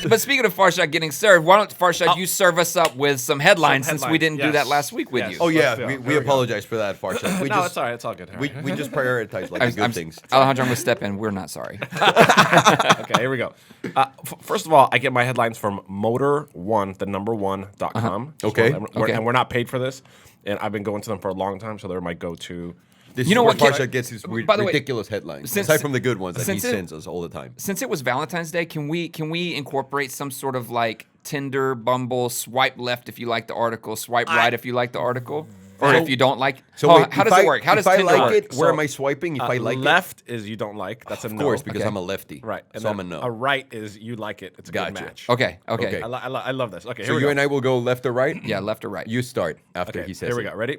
but speaking of Farshad getting served, why don't Farshad you serve us up with some headlines since we didn't do that last week with you? Oh yeah, we apologize for that, Farshad. No, it's all right. It's all good. We just prioritize like the good things. Alejandro, I'm gonna step in. We're not sorry. Okay, here we go. First of all, I get my headlines from motor1.com. Okay. And we're not paid for this, and I've been going to them for a long time, so they're my go-to. You know what? Farshad gets his ridiculous headlines, aside from the good ones that he sends us all the time. Since it was Valentine's Day, can we incorporate some sort of like Tinder, Bumble, swipe left if you like the article, swipe right if you like the article, or if you don't like? So how does it work? How does Tinder work? If I like it, where am I swiping? If I like left is you don't like. That's a no. Of course, because I'm a lefty. Right. And so I'm a no. A right is you like it. It's a good match. Okay. I love this. Okay. So you and I will go left or right? Yeah, left or right. You start after he says Here we go. Ready?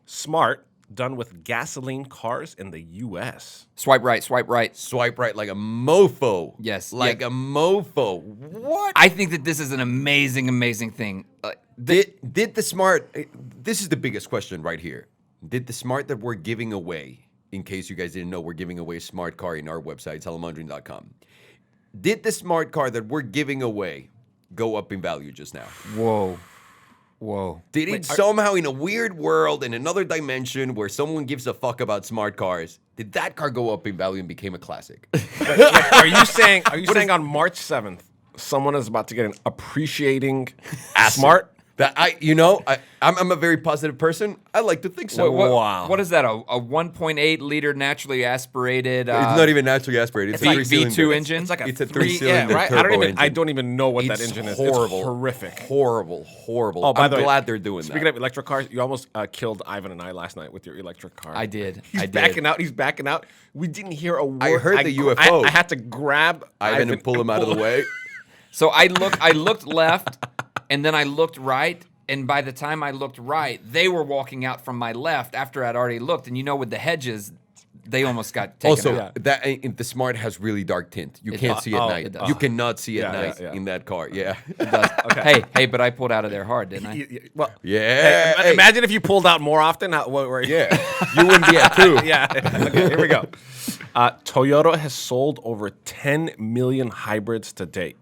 Smart. Done with gasoline cars in the U.S. Swipe right, swipe right. Swipe right like a mofo. Yes. Like a mofo. What? I think that this is an amazing, amazing thing. Did the smart, this is the biggest question right here. Did the smart that we're giving away, in case you guys didn't know, we're giving away a smart car in our website, Salomondrin.com. Did the smart car that we're giving away go up in value just now? Whoa. Did it somehow, in a weird world, in another dimension where someone gives a fuck about smart cars, did that car go up in value and became a classic? Are you saying on March 7th, someone is about to get an appreciating smart? That I'm a very positive person. I like to think so. Wow. What is that? A 1.8 liter naturally aspirated? It's not even naturally aspirated. It's a V2 engine. It's a three-cylinder right? turbo engine. I don't even know what that engine is. Horrible. It's horrific. Horrible. Oh, by I'm the way, glad they're doing that. Speaking of electric cars, you almost killed Ivan and I last night with your electric car. I did. He's backing out. We didn't hear a word. I heard the UFO. I had to grab Ivan and pull him out of the way. So I looked left, and then I looked right. And by the time I looked right, they were walking out from my left after I'd already looked. And with the hedges, they almost got taken out. The Smart has really dark tint. You can't see at night. You cannot see at night in that car. Yeah. It does. Okay. Hey, but I pulled out of there hard, didn't I? Well, yeah. Hey, imagine if you pulled out more often. Yeah. You wouldn't be at 2. Yeah. Okay, here we go. Toyota has sold over 10 million hybrids to date.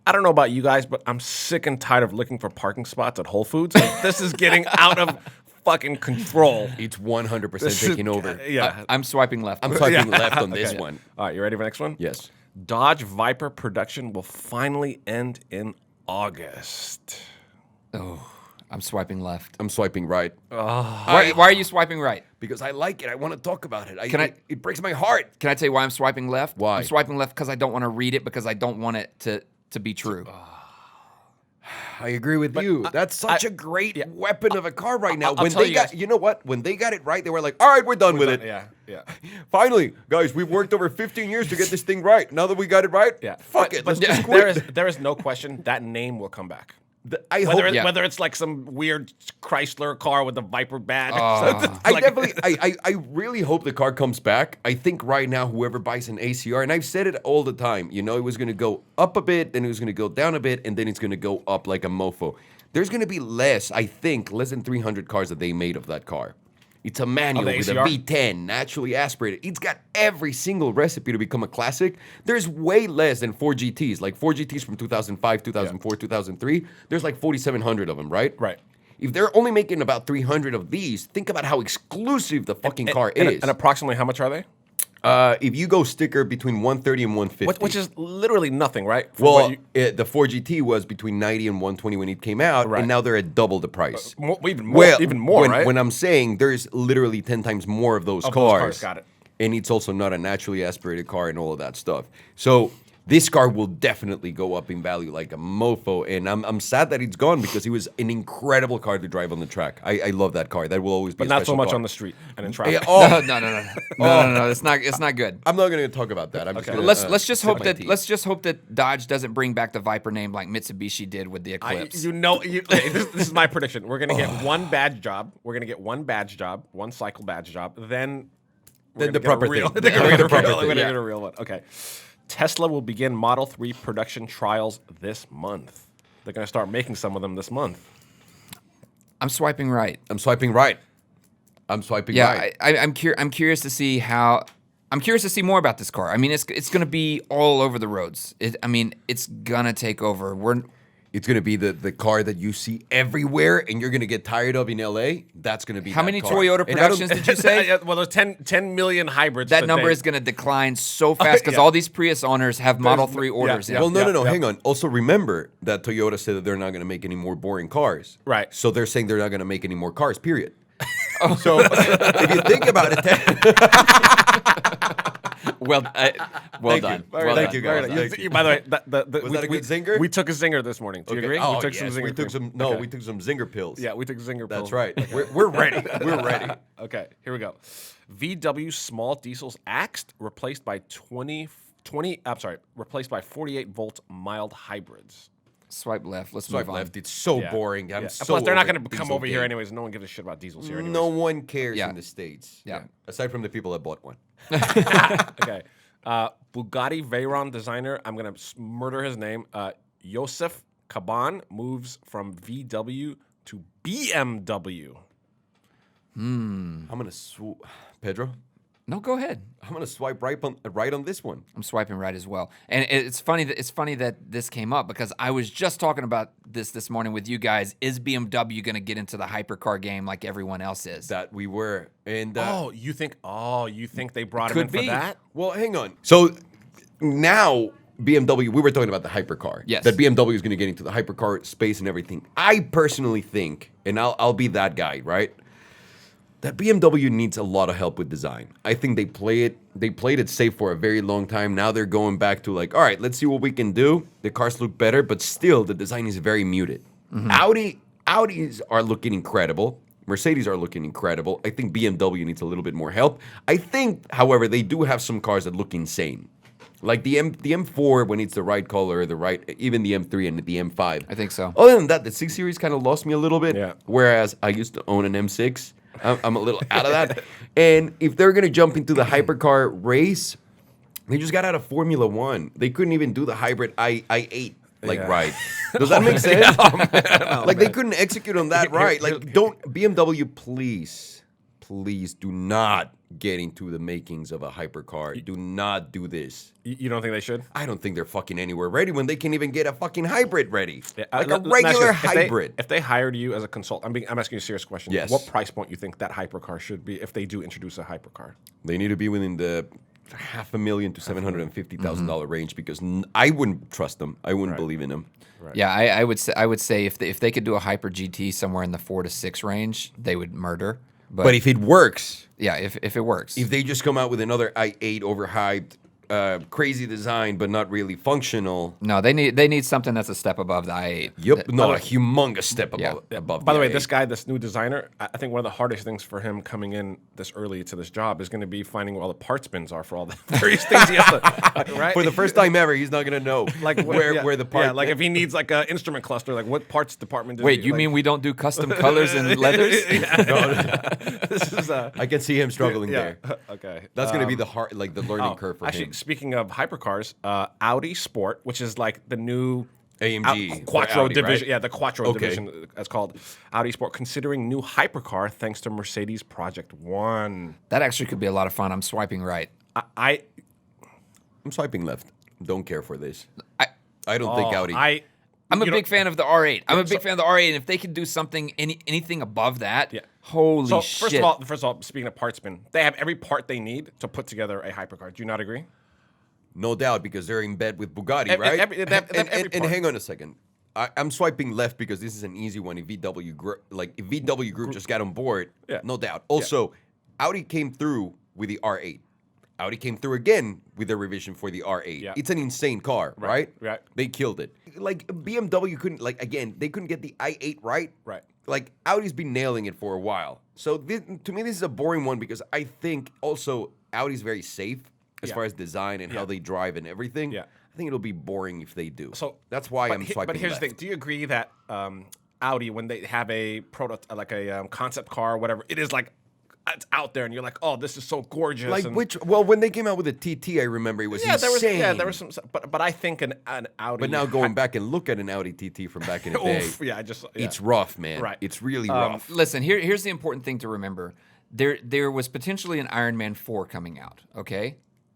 I don't know about you guys, but I'm sick and tired of looking for parking spots at Whole Foods. This is getting out of fucking control. It's 100% taking over. I'm swiping left. I'm swiping left on this one. All right, you ready for the next one? Yes. Dodge Viper production will finally end in August. Oh, I'm swiping left. I'm swiping right. Why are you swiping right? Because I like it. I want to talk about it. It breaks my heart. Can I tell you why I'm swiping left? Why? I'm swiping left because I don't want to read it because I don't want it to be true. I agree with you. That's such a great weapon of a car right now. You know what? When they got it right, they were like, all right, we're done with it. Yeah. Finally, guys, we've worked over 15 years to get this thing right. Now that we got it right, fuck it. Let's just quit. There is no question that name will come back. I hope whether it's like some weird Chrysler car with a Viper badge. I really hope the car comes back. I think right now whoever buys an ACR, and I've said it all the time, it was going to go up a bit, then it was going to go down a bit, and then it's going to go up like a mofo. There's going to be less than 300 cars that they made of that car. It's a manual with a V10, naturally aspirated. It's got every single recipe to become a classic. There's way less than 4 GTs. Like 4 GTs from 2005, 2004, 2003. There's like 4,700 of them, right? Right. If they're only making about 300 of these, think about how exclusive the fucking car is. And approximately how much are they? If you go sticker between 130 and 150. Which is literally nothing, right? The 4GT was between 90 and 120 when it came out, and now they're at double the price. Even more, right? When I'm saying there's literally 10 times more of those cars. Got it. And it's also not a naturally aspirated car and all of that stuff. So this car will definitely go up in value like a mofo, and I'm sad that it's gone because it was an incredible car to drive on the track. I love that car. That will always be. But not so much on the street and in traffic. No. It's not good. I'm not going to talk about that. Let's just hope that Dodge doesn't bring back the Viper name like Mitsubishi did with the Eclipse. This is my prediction. We're going to get one badge job. We're going to get one badge job, one cycle badge job. Then the proper thing. We're going to get a real one. Okay. Tesla will begin Model 3 production trials this month. They're going to start making some of them this month. I'm swiping right. I'm swiping right. I'm curious to see how. I'm curious to see more about this car. I mean, it's going to be all over the roads. It's going to take over. It's going to be the car that you see everywhere and you're going to get tired of in LA. That's going to be How that many car. Toyota productions did you say? Well, there's 10 million hybrids. That number is going to decline so fast because all these Prius owners have Model 3 orders. yeah. Well, no. Hang on. Also, remember that Toyota said that they're not going to make any more boring cars. Right. So they're saying they're not going to make any more cars, period. So if you think about it, Well done. Thank you, guys. Thank you. By the way, Was that a good zinger? We took a zinger this morning. Do you agree? Oh, we took yes. some zinger. We took some. No, we took some zinger pills. Yeah, we took zinger pills. That's right. We're ready. We're ready. Okay, here we go. VW small diesels axed, replaced by 48-volt mild hybrids. Swipe left. Let's Swipe move on. left. It's so boring. I'm so Plus, they're not going over to come diesel over here game. anyways. No one gives a shit about diesels here anyways. No one cares Yeah. in the States. Yeah. Aside from the people that bought one. Okay. Bugatti Veyron designer, I'm going to murder his name, Yosef Kaban, moves from VW to BMW. I'm gonna Pedro. No, go ahead. I'm gonna swipe right on this one. I'm swiping right as well. And it's funny that this came up because I was just talking about this morning with you guys. Is BMW going to get into the hypercar game like everyone else is? That we were, and You think they brought him Could in for be. that? well, hang on. So now BMW, we were talking about the hypercar. Yes. That BMW is going to get into the hypercar space and everything. I personally think, and I'll be that guy, right? That BMW needs a lot of help with design. I think they played it safe for a very long time. Now they're going back to like, all right, let's see what we can do. The cars look better, but still the design is very muted. Audis are looking incredible. Mercedes are looking incredible. I think BMW needs a little bit more help. I think, however, they do have some cars that look insane. Like the M4 when it's the right color, even the M3 and the M5. I think so. Other than that, the 6 Series kind of lost me a little bit. Yeah. Whereas I used to own an M6. I'm a little out of that. And if they're going to jump into the hypercar race, they just got out of Formula One. They couldn't even do the hybrid i8 right. Does that make sense? They couldn't execute on that right. Like, don't BMW, please do not get into the makings of a hypercar. Do not do this. You don't think they should? I don't think they're fucking anywhere ready when they can't even get a fucking hybrid ready. Yeah, Like a let me ask you regular this. hybrid. If they hired you as a consultant, I'm asking you a serious question. Yes. What price point you think that hypercar should be if they do introduce a hypercar? They need to be within the $500,000 to $750,000 range because I wouldn't trust them. I wouldn't believe in them. Right. Yeah, I would say if they could do a Hyper GT somewhere in the 4 to 6 range, they would murder. But if it works, yeah, if it works, if they just come out with another i8 overhyped, crazy design but not really functional. no, they need something that's a step above the i8. Yep, no, a humongous step above. By the way, i8. this new designer, I think one of the hardest things for him coming in this early to this job is going to be finding where all the parts bins are for all the various things he has to, right? For the first time ever, he's not gonna know where the part. Yeah, like if he needs like an instrument cluster, like what parts department? Wait, you mean we don't do custom colors and leathers? This is I can see him struggling there. Okay, That's gonna be the learning curve for actually, him. speaking of hypercars, Audi Sport, which is like the new AMG Quattro Audi, division, right? yeah, the Quattro Okay. division. It's called Audi Sport, considering new hypercar thanks to Mercedes Project One. That actually could be a lot of fun. I'm swiping right. I'm swiping left. Don't care for this. I don't think Audi. I'm a big fan of the R8. I'm a big fan of the R8, and if they could do something, anything above that, holy so shit. First of all, speaking of part spin, they have every part they need to put together a hypercar. Do you not agree? No doubt, because they're in bed with Bugatti, right? They have every And part. hang on a second. I'm swiping left because this is an easy one. If VW Group just got on board, no doubt. Also, Audi came through with the R8. Audi came through again with their revision for the R8. Yeah. It's an insane car, right? Right. They killed it. Like BMW couldn't, they couldn't get the i8 right. Right. Like Audi's been nailing it for a while. So to me, this is a boring one because I think also Audi's very safe as far as design and how they drive and everything. Yeah. I think it'll be boring if they do. So that's why I'm swiping But here's left. the thing: do you agree that Audi, when they have a concept car or whatever, it is like it's out there, and you're like, oh, this is so gorgeous. Like and, when they came out with the TT, I remember it was insane. there was some, but I think an Audi. But now going back and look at an Audi TT from back in the day, it's rough, man. Right. It's really rough. Listen, here's the important thing to remember. There was potentially an Iron Man 4 coming out, okay?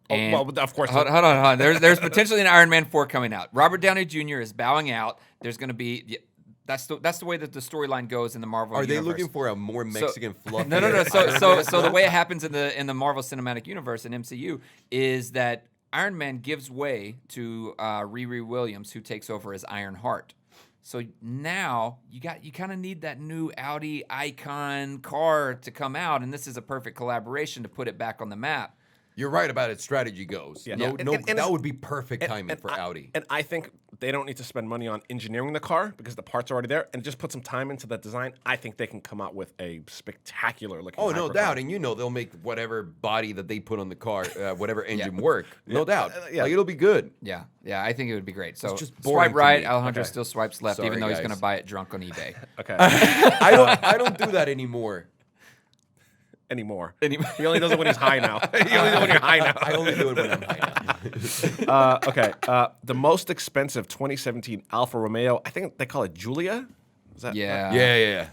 And well, of course. hold on. There's potentially an Iron Man 4 coming out. Robert Downey Jr. is bowing out. There's going to be. That's the way that the storyline goes in the Marvel universe. Are they looking for a more Mexican fluff? No. So the way it happens in the Marvel Cinematic Universe in MCU is that Iron Man gives way to Riri Williams, who takes over as Ironheart. So now you kind of need that new Audi icon car to come out, and this is a perfect collaboration to put it back on the map. You're right about it. Strategy goes. Yeah. That would be perfect timing for Audi. And I think they don't need to spend money on engineering the car because the parts are already there, and just put some time into that design. I think they can come out with a spectacular looking. Oh, no doubt. And they'll make whatever body that they put on the car, whatever engine work. No doubt. Like, it'll be good. Yeah, I think it would be great. So just boring swipe right, to me. Alejandro still swipes left, Sorry, even though he's guys. going to buy it drunk on eBay. Okay. I don't do that anymore. Anymore. He only does it when he's high now. He only does it when you're high now. I only do it when I'm high now. Okay. The most expensive 2017 Alfa Romeo, I think they call it Giulia. Is that Yeah. Yeah.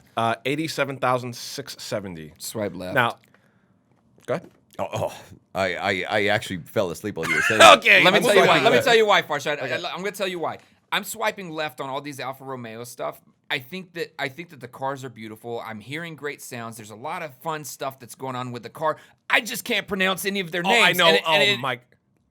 $87,670. Swipe left. Now, go ahead. I actually fell asleep while you were saying Okay. Let me I'm tell you why. swiping Let me left. tell you why, Farshad. I'm going to tell you why. I'm swiping left on all these Alfa Romeo stuff. I think that the cars are beautiful. I'm hearing great sounds. There's a lot of fun stuff that's going on with the car. I just can't pronounce any of their names. I know. And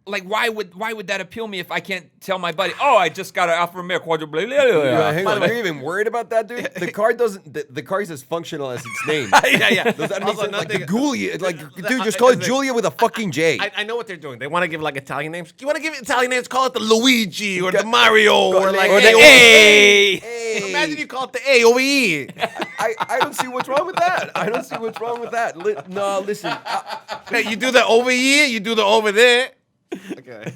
like, why would that appeal me if I can't tell my buddy? Oh, I just got an Alfa Romeo Quadruple. Hang on, you're even worried about that, dude? The car doesn't. The car is as functional as its name. Yeah. Does that make Also, sense? Like the nothing- Giulia, dude, just call it Giulia with a fucking J. I know what they're doing. They want to give like Italian names. You want to give it Italian names? Call it the Luigi or the Mario or like Or the A. Hey. Imagine you call it the A over E. I don't see what's wrong with that. No, listen. Hey, you do the over here, you do the over there. Okay.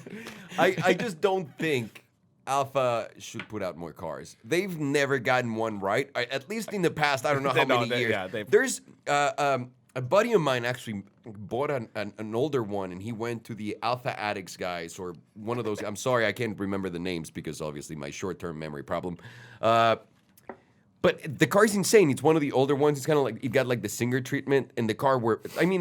I just don't think Alpha should put out more cars. They've never gotten one right. At least in the past, I don't know how many years. There's a buddy of mine actually bought an older one, and he went to the Alpha Addicts guys or one of those. I'm sorry, I can't remember the names because obviously my short-term memory problem. But the car's insane. It's one of the older ones. It's kind of like it got like the Singer treatment, and the car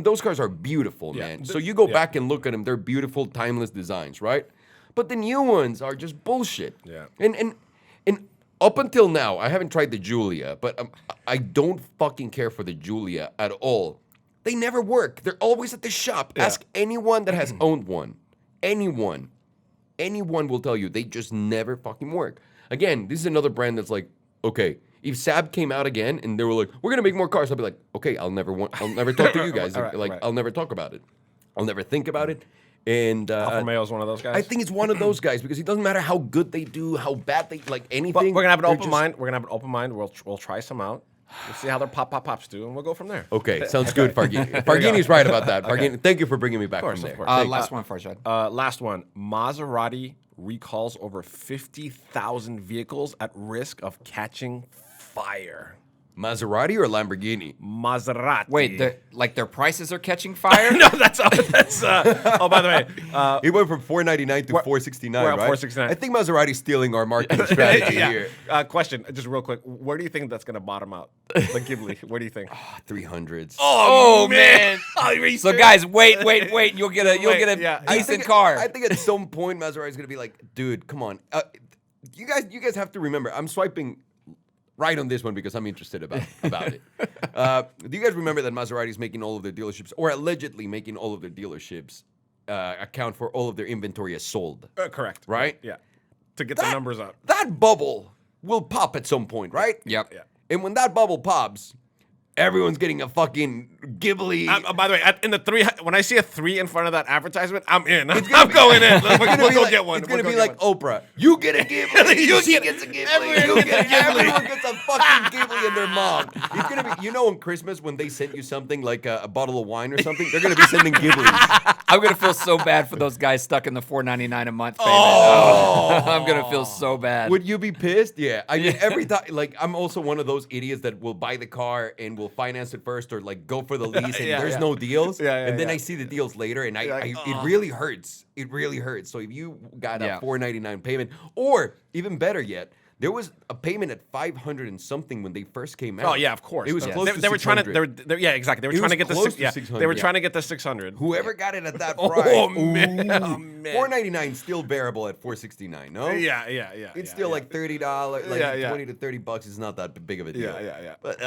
those cars are beautiful, man. So you go back and look at them; they're beautiful, timeless designs, right? But the new ones are just bullshit. Yeah. And up until now, I haven't tried the Giulia, but I don't fucking care for the Giulia at all. They never work. They're always at the shop. Yeah. Ask anyone that has owned one. Anyone will tell you they just never fucking work. Again, this is another brand that's like, okay. If Saab came out again and they were like, "We're gonna make more cars," I'll be like, "Okay, I'll never talk to you guys. Right. I'll never talk about it. I'll never think about it." And Alfa Romeo is one of those guys. I think it's one of those guys because it doesn't matter how good they do, how bad they like anything. But we're gonna have an they're open just- mind. We're gonna have an open mind. We'll try some out. We'll see how their pops do, and we'll go from there. Okay, sounds good, Farghini. Farghini's right about that. Okay. Farghini, thank you for bringing me back course, from there. of course. Thank you. Last one, Farshad. Last one. Maserati recalls over 50,000 vehicles at risk of catching fire. Maserati or Lamborghini? Maserati. Wait, their prices are catching fire? No, that's oh, by the way, It went from $499 to $469, we're at right? $469. I think Maserati's stealing our marketing strategy here. Question, just real quick. Where do you think that's gonna bottom out? The Ghibli. Where do you think? 300s. Oh man! Oh, So guys, wait. You'll get a yeah. decent car. I think at some point Maserati's gonna be like, dude, come on. You guys have to remember, I'm swiping right on this one because I'm interested about it. Do you guys remember that Maserati is making all of their dealerships, or allegedly making all of their dealerships, account for all of their inventory as sold? Correct. Right? Yeah. To get the numbers up. That bubble will pop at some point, right? Yep. Yeah. And when that bubble pops, everyone's getting a fucking Ghibli. By the way, in the 3, when I see a 3 in front of that advertisement, I'm in. I'm going in. We'll go get one. It's gonna be like Oprah. You get a Ghibli. She gets a Ghibli. Everyone gets a fucking Ghibli and their mom. It's gonna be. On Christmas when they sent you something like a bottle of wine or something, they're gonna be sending Ghiblis. I'm gonna feel so bad for those guys stuck in the $4.99 a month payment. Oh. I'm gonna feel so bad. Would you be pissed? Yeah. I mean, every time, like, I'm also one of those idiots that will buy the car and will finance it first or like go for the lease and there's no deals. And then I see the deals later and it really hurts. It really hurts. So if you got a $4.99 payment, or even better yet, There was a payment at 500 and something when they first came out. Oh yeah, of course. It was close to They were trying to. 600. Yeah, exactly. They were trying to get the close to yeah. 600. They were trying to get the 600. Whoever got it at that price. Oh man. Oh, man. $499 still bearable at $469. No. Yeah. It's still like $30, like Yeah, yeah. 20 to $30 is not that big of a deal. Yeah. But